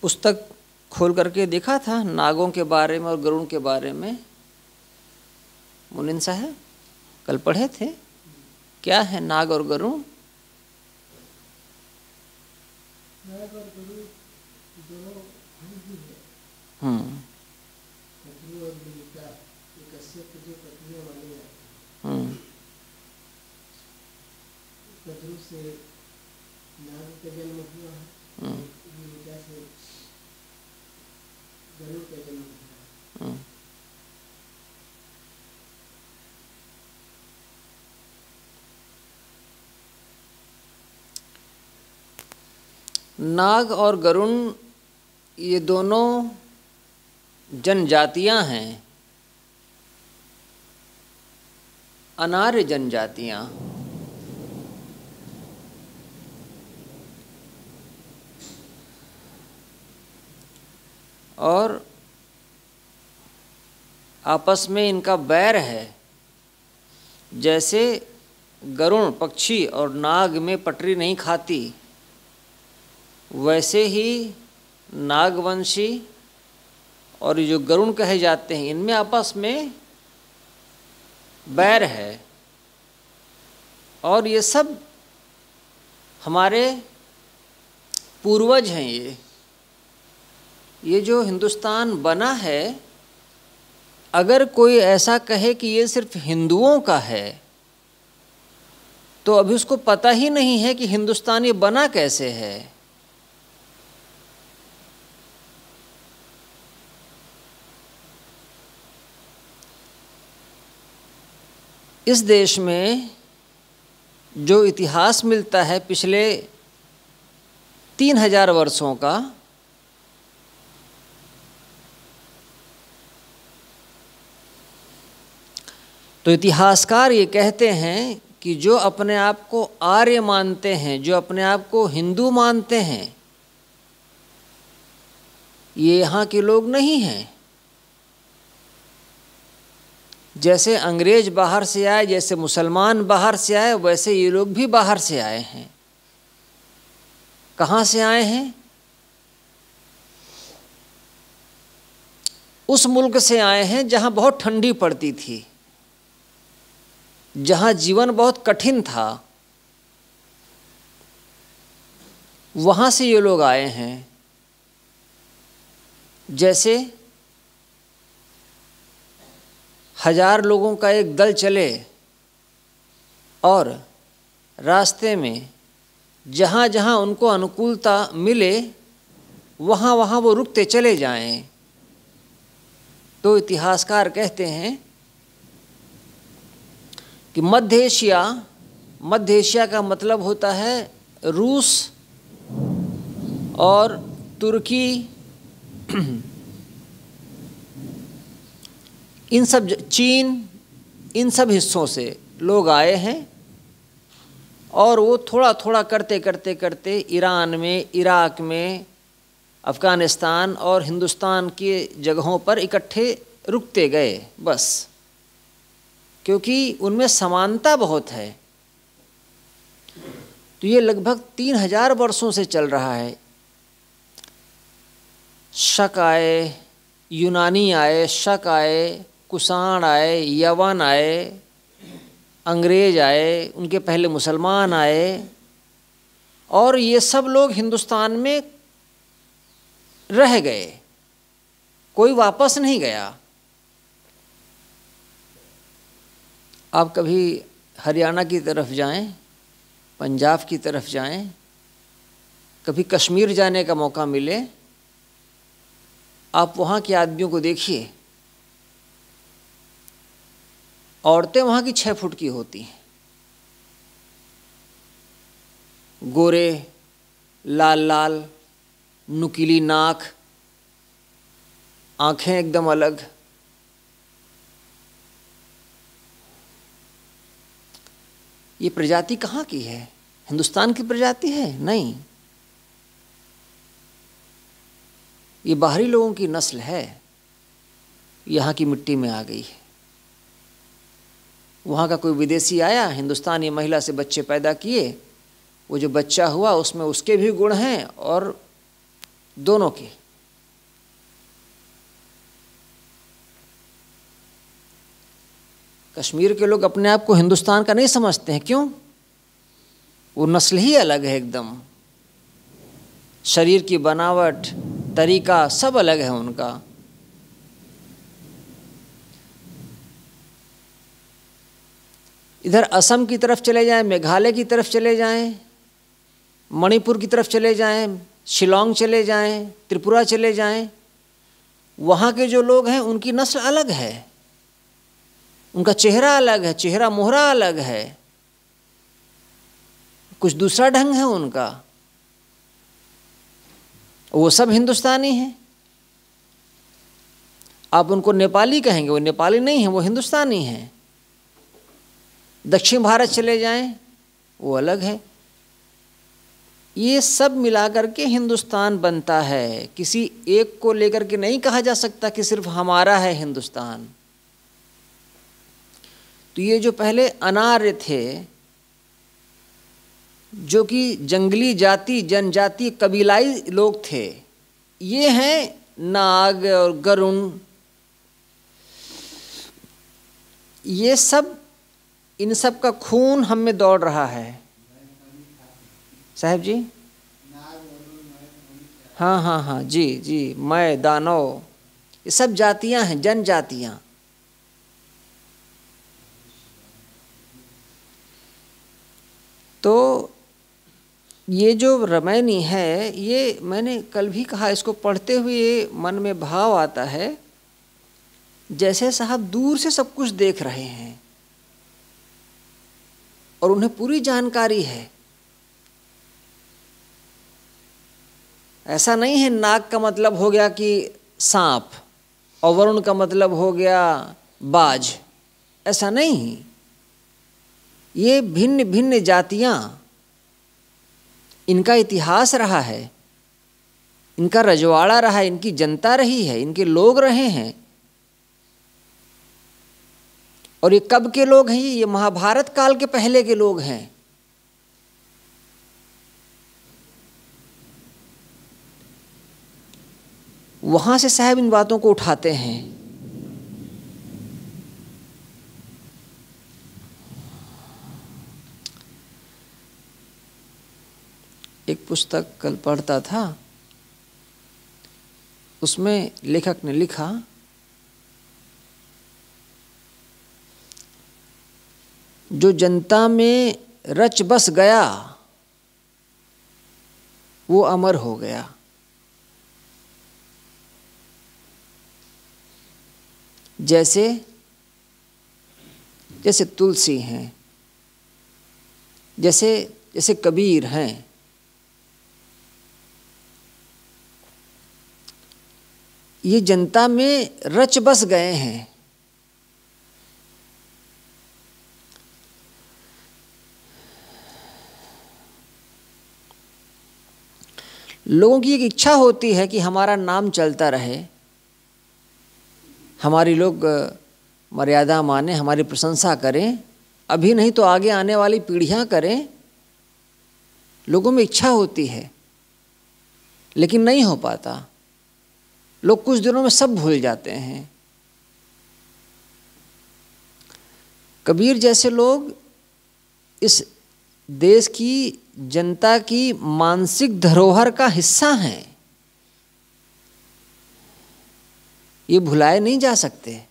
पुस्तक खोल करके देखा था नागों के बारे में और गरुड़ के बारे में। मुनिन साहब कल पढ़े थे, क्या है नाग और गरुड़? नाग और गरुड़ दोनों भाई हैं। कद्रू और मीका, ये कश्यप की जो पत्नियां मानी जाती हैं। कद्रू से नाग का जन्म हुआ है, मीका से गरुड़ का जन्म हुआ है। नाग और गरुड़ ये दोनों जनजातियां हैं, अनार्य जनजातियां। और आपस में इनका बैर है। जैसे गरुड़ पक्षी और नाग में पटरी नहीं खाती, वैसे ही नागवंशी और जो गरुड़ कहे जाते हैं इनमें आपस में बैर है। और ये सब हमारे पूर्वज हैं। ये जो हिंदुस्तान बना है, अगर कोई ऐसा कहे कि ये सिर्फ हिंदुओं का है, तो अभी उसको पता ही नहीं है कि हिंदुस्तान ये बना कैसे है। इस देश में जो इतिहास मिलता है पिछले 3000 वर्षों का, तो इतिहासकार ये कहते हैं कि जो अपने आप को आर्य मानते हैं, जो अपने आप को हिंदू मानते हैं, ये यहाँ के लोग नहीं हैं। जैसे अंग्रेज बाहर से आए, जैसे मुसलमान बाहर से आए, वैसे ये लोग भी बाहर से आए हैं। कहाँ से आए हैं? उस मुल्क से आए हैं जहाँ बहुत ठंडी पड़ती थी, जहाँ जीवन बहुत कठिन था, वहाँ से ये लोग आए हैं। जैसे 1000 लोगों का एक दल चले और रास्ते में जहाँ जहाँ उनको अनुकूलता मिले वहाँ वहाँ वो रुकते चले जाएं, तो इतिहासकार कहते हैं कि मध्य एशिया का मतलब होता है रूस और तुर्की, इन सब, चीन, इन सब हिस्सों से लोग आए हैं। और वो थोड़ा थोड़ा करते करते करते ईरान में, इराक में, अफ़गानिस्तान और हिंदुस्तान के जगहों पर इकट्ठे रुकते गए बस, क्योंकि उनमें समानता बहुत है। तो ये लगभग 3000 वर्षों से चल रहा है। शक आए, यूनानी आए, शक आए, कुषाण आए, यवन आए, अंग्रेज आए, उनके पहले मुसलमान आए, और ये सब लोग हिंदुस्तान में रह गए, कोई वापस नहीं गया। आप कभी हरियाणा की तरफ जाएं, पंजाब की तरफ जाएं, कभी कश्मीर जाने का मौका मिले, आप वहाँ के आदमियों को देखिए। औरतें वहाँ की 6 फुट की होती हैं, गोरे, लाल लाल, नुकीली नाक, आँखें एकदम अलग। ये प्रजाति कहाँ की है? हिंदुस्तान की प्रजाति है? नहीं, ये बाहरी लोगों की नस्ल है, यहाँ की मिट्टी में आ गई है। वहाँ का कोई विदेशी आया, हिंदुस्तानी महिला से बच्चे पैदा किए, वो जो बच्चा हुआ उसमें उसके भी गुण हैं और दोनों की। कश्मीर के लोग अपने आप को हिंदुस्तान का नहीं समझते हैं। क्यों? वो नस्ल ही अलग है एकदम, शरीर की बनावट, तरीका सब अलग है उनका। इधर असम की तरफ चले जाएं, मेघालय की तरफ चले जाएं, मणिपुर की तरफ चले जाएं, शिलोंग चले जाएं, त्रिपुरा चले जाएं, वहाँ के जो लोग हैं उनकी नस्ल अलग है, उनका चेहरा अलग है, चेहरा मोहरा अलग है, कुछ दूसरा ढंग है उनका। वो सब हिंदुस्तानी हैं। आप उनको नेपाली कहेंगे, वो नेपाली नहीं है, वो हिंदुस्तानी हैं। दक्षिण भारत चले जाएं, वो अलग है। ये सब मिलाकर के हिंदुस्तान बनता है। किसी एक को लेकर के नहीं कहा जा सकता कि सिर्फ हमारा है हिंदुस्तान। तो ये जो पहले अनार्य थे, जो कि जंगली जाति, जनजाति, कबीलाई लोग थे, ये हैं नाग और गरुण। ये सब, इन सब का खून हम में दौड़ रहा है। साहब जी, हाँ हाँ हाँ, जी जी, मैं, दानव, ये सब जातियां हैं, जनजातियां। तो ये जो रामायणी है, ये मैंने कल भी कहा, इसको पढ़ते हुए मन में भाव आता है जैसे साहब दूर से सब कुछ देख रहे हैं और उन्हें पूरी जानकारी है। ऐसा नहीं है नाग का मतलब हो गया कि सांप और वरुण का मतलब हो गया बाज, ऐसा नहीं। ये भिन्न भिन्न जातियां, इनका इतिहास रहा है, इनका रजवाड़ा रहा है, इनकी जनता रही है, इनके लोग रहे हैं। और ये कब के लोग हैं? ये महाभारत काल के पहले के लोग हैं। वहां से साहब इन बातों को उठाते हैं। एक पुस्तक कल पढ़ता था, उसमें लेखक ने लिखा, जो जनता में रच बस गया वो अमर हो गया। जैसे जैसे तुलसी हैं, जैसे जैसे कबीर हैं, ये जनता में रच बस गए हैं। लोगों की एक इच्छा होती है कि हमारा नाम चलता रहे, हमारी लोग मर्यादा माने, हमारी प्रशंसा करें, अभी नहीं तो आगे आने वाली पीढ़ियां करें। लोगों में इच्छा होती है, लेकिन नहीं हो पाता। लोग कुछ दिनों में सब भूल जाते हैं। कबीर जैसे लोग इस देश की जनता की मानसिक धरोहर का हिस्सा हैं, ये भुलाए नहीं जा सकते।